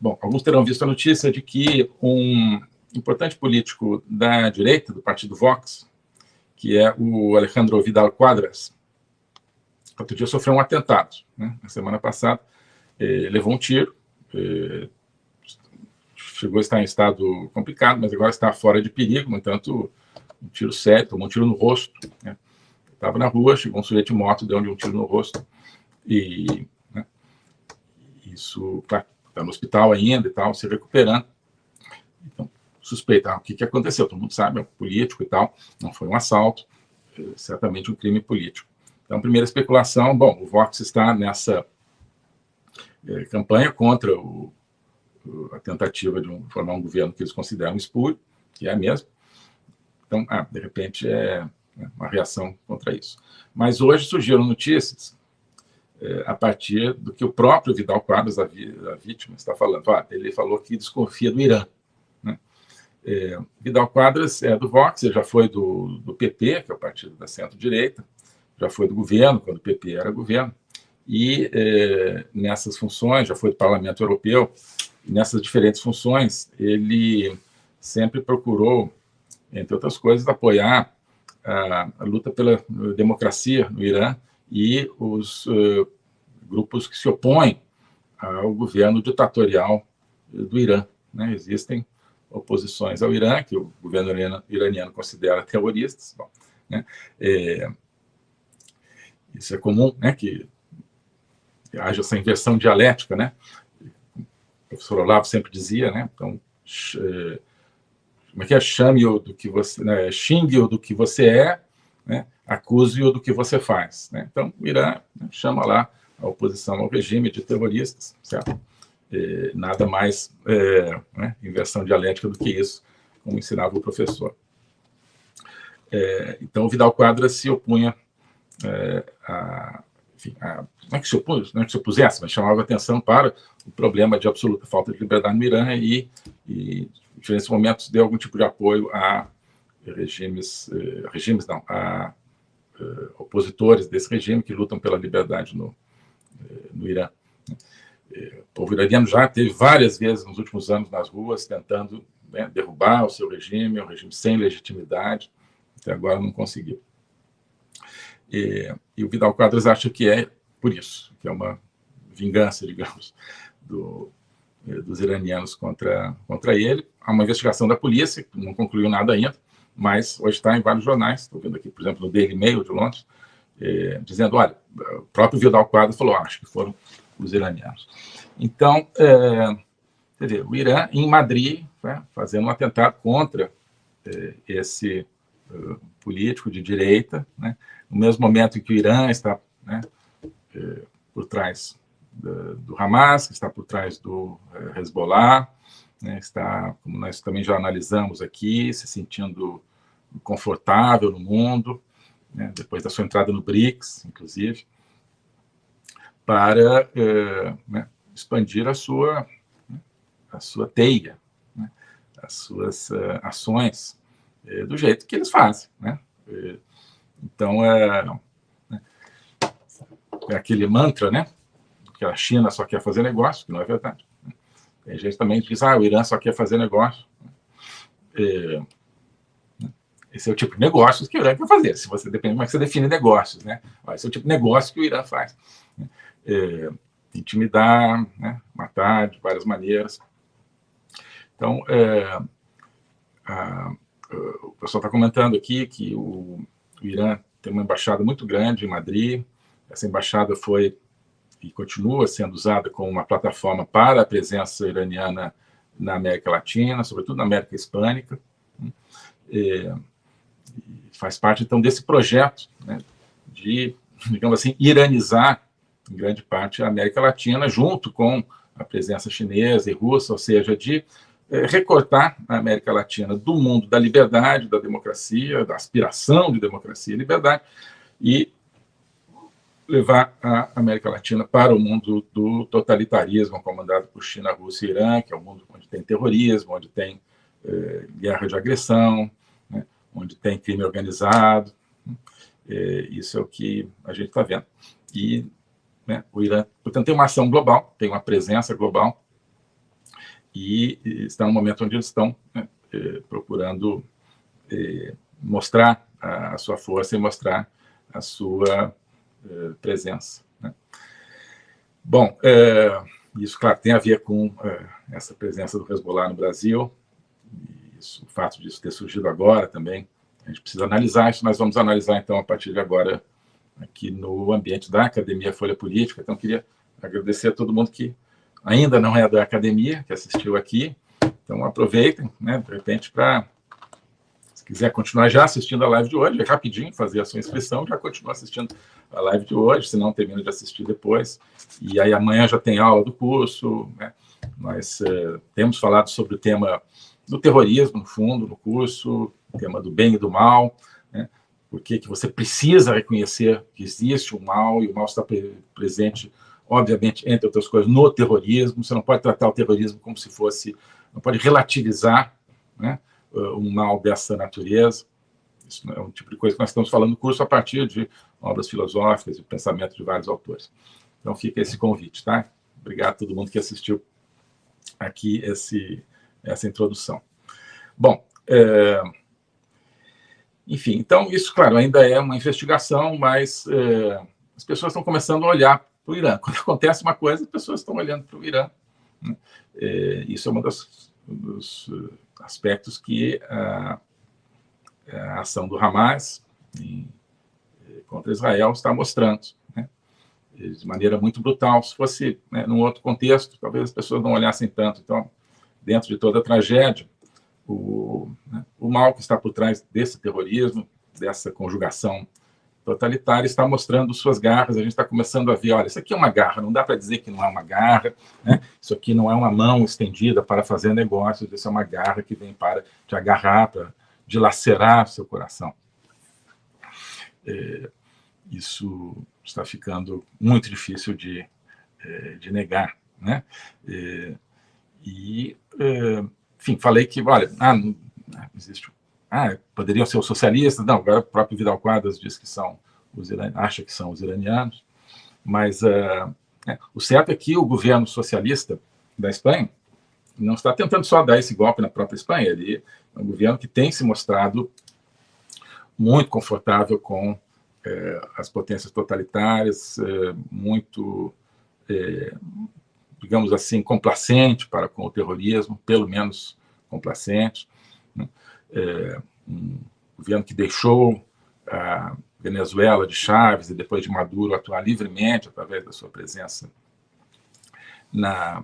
Bom, alguns terão visto a notícia de que um importante político da direita, do partido Vox, que é o Alejandro Vidal Quadras, outro dia sofreu um atentado, né? Na semana passada, levou um tiro, chegou a estar em estado complicado, mas agora está fora de perigo, no entanto, um tiro sério, tomou um tiro no rosto, né? Estava na rua, chegou um sujeito de moto, deu um tiro no rosto, e né, isso está no hospital ainda e tal, se recuperando. Então, suspeita, o que aconteceu? Todo mundo sabe, é um político e tal, não foi um assalto, certamente um crime político. Então, primeira especulação, bom, o Vox está nessa campanha contra a tentativa de formar um governo que eles consideram espúrio, que é mesmo. Então, de repente, é uma reação contra isso. Mas hoje surgiram notícias a partir do que o próprio Vidal Quadras, a vítima, está falando. Ele falou que desconfia do Irã, né? Vidal Quadras é do Vox, ele já foi do PP, que é o partido da centro-direita, já foi do governo, quando o PP era governo, e nessas funções, já foi do Parlamento Europeu, e nessas diferentes funções, ele sempre procurou, entre outras coisas, apoiar a luta pela democracia no Irã e os grupos que se opõem ao governo ditatorial do Irã, né? Existem oposições ao Irã, que o governo iraniano considera terroristas. Bom, né? Isso é comum, né, que haja essa inversão dialética, né? O professor Olavo sempre dizia, né? Então, como é que é? Chame-o do que você, né? Xingue-o do que você é, né? Acuse-o do que você faz, né? Então, o Irã, né, chama lá a oposição ao regime de terroristas, certo? Nada mais né, inversão dialética do que isso, como ensinava o professor. Então, o Vidal Quadras se opunha enfim, não é que se opus, não é que se opusesse, mas chamava atenção para o problema de absoluta falta de liberdade no Irã e em diferentes momentos deu algum tipo de apoio a a opositores desse regime que lutam pela liberdade no Irã. O povo iraniano já teve várias vezes nos últimos anos nas ruas tentando, né, derrubar o seu regime, um regime sem legitimidade, até agora não conseguiu. E o Vidal Quadras acha que é por isso, que é uma vingança, digamos, dos iranianos contra ele. Há uma investigação da polícia, que não concluiu nada ainda, mas hoje está em vários jornais, estou vendo aqui, por exemplo, no Daily Mail de Londres, dizendo, olha, o próprio Vidal Quadras falou, acho que foram os iranianos. Então, quer dizer, o Irã, em Madrid, né, fazendo um atentado contra esse político de direita, né, no mesmo momento em que o Irã está, né, por trás do Hamas, que está por trás do Hezbollah, né, está, como nós também já analisamos aqui, se sentindo confortável no mundo, né, depois da sua entrada no BRICS, inclusive, para né, expandir a sua teia, né, as suas ações do jeito que eles fazem, né? Então, é aquele mantra, né, que a China só quer fazer negócio, que não é verdade. Tem gente também que diz, o Irã só quer fazer negócio. Esse é o tipo de negócios que o Irã quer fazer. Se você depende de como é que você define negócios, né? Esse é o tipo de negócio que o Irã faz. Intimidar, né, matar de várias maneiras. Então, o pessoal está comentando aqui que o Irã tem uma embaixada muito grande em Madrid. Essa embaixada foi e continua sendo usada como uma plataforma para a presença iraniana na América Latina, sobretudo na América Hispânica. Faz parte, então, desse projeto, né, de, digamos assim, iranizar, em grande parte, a América Latina, junto com a presença chinesa e russa, ou seja, de recortar a América Latina do mundo da liberdade, da democracia, da aspiração de democracia e liberdade, e levar a América Latina para o mundo do totalitarismo comandado por China, Rússia e Irã, que é um mundo onde tem terrorismo, onde tem guerra de agressão, né, onde tem crime organizado. Isso é o que a gente está vendo. E né? O Irã, portanto, tem uma ação global, tem uma presença global, e está no momento onde eles estão, né, procurando mostrar a sua força e mostrar a sua presença, né? Bom, isso, claro, tem a ver com essa presença do Hezbollah no Brasil, e o fato disso ter surgido agora também. A gente precisa analisar isso, nós vamos analisar, então, a partir de agora, aqui no ambiente da Academia Folha Política. Então, queria agradecer a todo mundo que ainda não é da Academia, que assistiu aqui. Então, aproveitem, né, de repente, para, se quiser continuar já assistindo a live de hoje, é rapidinho fazer a sua inscrição, já continua assistindo a live de hoje, se não, termina de assistir depois. E aí, amanhã já tem aula do curso, né? Nós temos falado sobre o tema do terrorismo, no fundo, no curso, o tema do bem e do mal, né? Por que você precisa reconhecer que existe o mal, e o mal está presente, obviamente, entre outras coisas, no terrorismo. Você não pode tratar o terrorismo como se fosse, não pode relativizar, né, um mal dessa natureza. Isso é um tipo de coisa que nós estamos falando no curso a partir de obras filosóficas e pensamento de vários autores. Então fica esse convite, tá? Obrigado a todo mundo que assistiu aqui essa introdução. Bom, enfim, então isso, claro, ainda é uma investigação, mas as pessoas estão começando a olhar para o Irã. Quando acontece uma coisa, as pessoas estão olhando para o Irã, né? Isso é um dos aspectos que a ação do Hamas contra Israel está mostrando, né? De maneira muito brutal. Se fosse, né, num outro contexto, talvez as pessoas não olhassem tanto. Então, dentro de toda a tragédia, o mal que está por trás desse terrorismo, dessa conjugação totalitária, está mostrando suas garras. A gente está começando a ver, olha, isso aqui é uma garra, não dá para dizer que não é uma garra, né? Isso aqui não é uma mão estendida para fazer negócios, isso é uma garra que vem para te agarrar, para dilacerar seu coração. Isso está ficando muito difícil de negar, né? Enfim, falei que, olha, não existe, poderiam ser os socialistas, não, agora o próprio Vidal Quadras diz que são acha que são os iranianos, mas o certo é que o governo socialista da Espanha não está tentando só dar esse golpe na própria Espanha. Ele é um governo que tem se mostrado muito confortável com as potências totalitárias, muito, digamos assim, complacente para com o terrorismo, pelo menos complacente, né? Um governo que deixou a Venezuela de Chávez e depois de Maduro atuar livremente através da sua presença na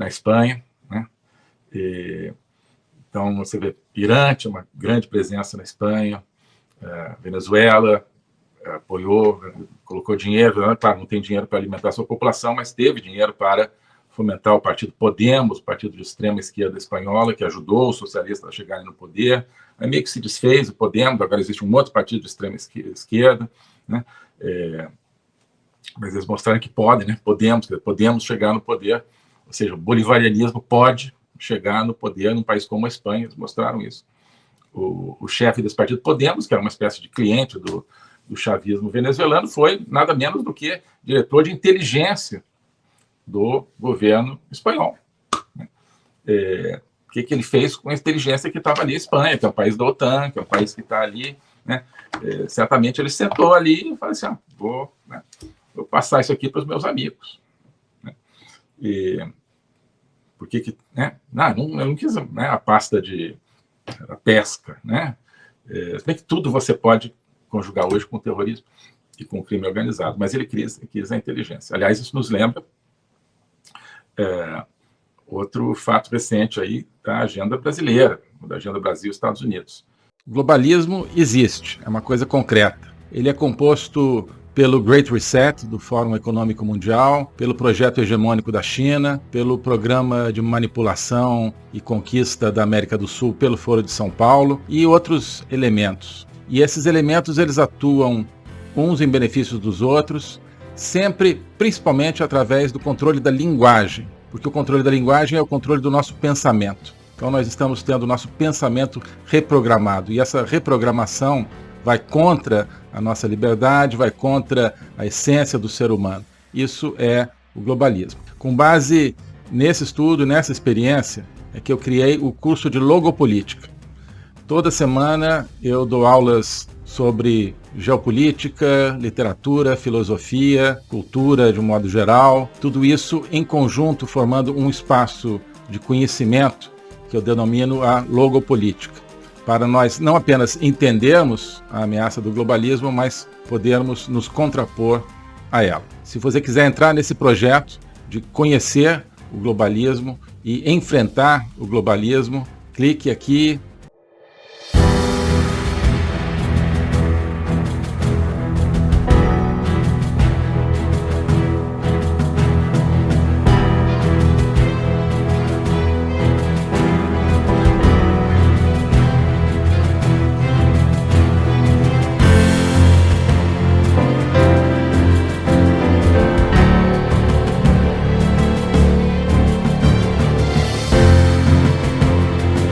Espanha, né? Então, você vê, Irã tinha uma grande presença na Espanha, Venezuela apoiou, colocou dinheiro, né? Claro, não tem dinheiro para alimentar a sua população, mas teve dinheiro para fomentar o partido Podemos, o partido de extrema esquerda espanhola, que ajudou os socialistas a chegarem no poder. Aí meio que se desfez o Podemos, agora existe um outro partido de extrema esquerda, né? Mas eles mostraram que podem, né? Podemos chegar no poder, ou seja, o bolivarianismo pode chegar no poder num país como a Espanha, eles mostraram isso. O chefe desse partido, Podemos, que era uma espécie de cliente do chavismo venezuelano, foi nada menos do que diretor de inteligência do governo espanhol. O que ele fez com a inteligência que estava ali em Espanha, que é um país da OTAN, que é um país que está ali, né? Certamente ele sentou ali e falou assim, vou passar isso aqui para os meus amigos, né? Por que né? Eu não quis, né, a pasta da pesca, né? Se bem que tudo você pode conjugar hoje com o terrorismo e com o crime organizado, mas ele quis a inteligência. Aliás, isso nos lembra outro fato recente aí da agenda brasileira, da agenda Brasil-Estados Unidos. O globalismo existe, é uma coisa concreta. Ele é composto pelo Great Reset, do Fórum Econômico Mundial, pelo projeto hegemônico da China, pelo programa de manipulação e conquista da América do Sul pelo Foro de São Paulo e outros elementos. E esses elementos, eles atuam uns em benefício dos outros, sempre, principalmente, através do controle da linguagem, porque o controle da linguagem é o controle do nosso pensamento. Então nós estamos tendo o nosso pensamento reprogramado, e essa reprogramação vai contra a nossa liberdade, vai contra a essência do ser humano. Isso é o globalismo. Com base nesse estudo, nessa experiência, é que eu criei o curso de Logopolítica. Toda semana eu dou aulas sobre geopolítica, literatura, filosofia, cultura de um modo geral, tudo isso em conjunto formando um espaço de conhecimento que eu denomino a logopolítica, para nós não apenas entendermos a ameaça do globalismo, mas podermos nos contrapor a ela. Se você quiser entrar nesse projeto de conhecer o globalismo e enfrentar o globalismo, clique aqui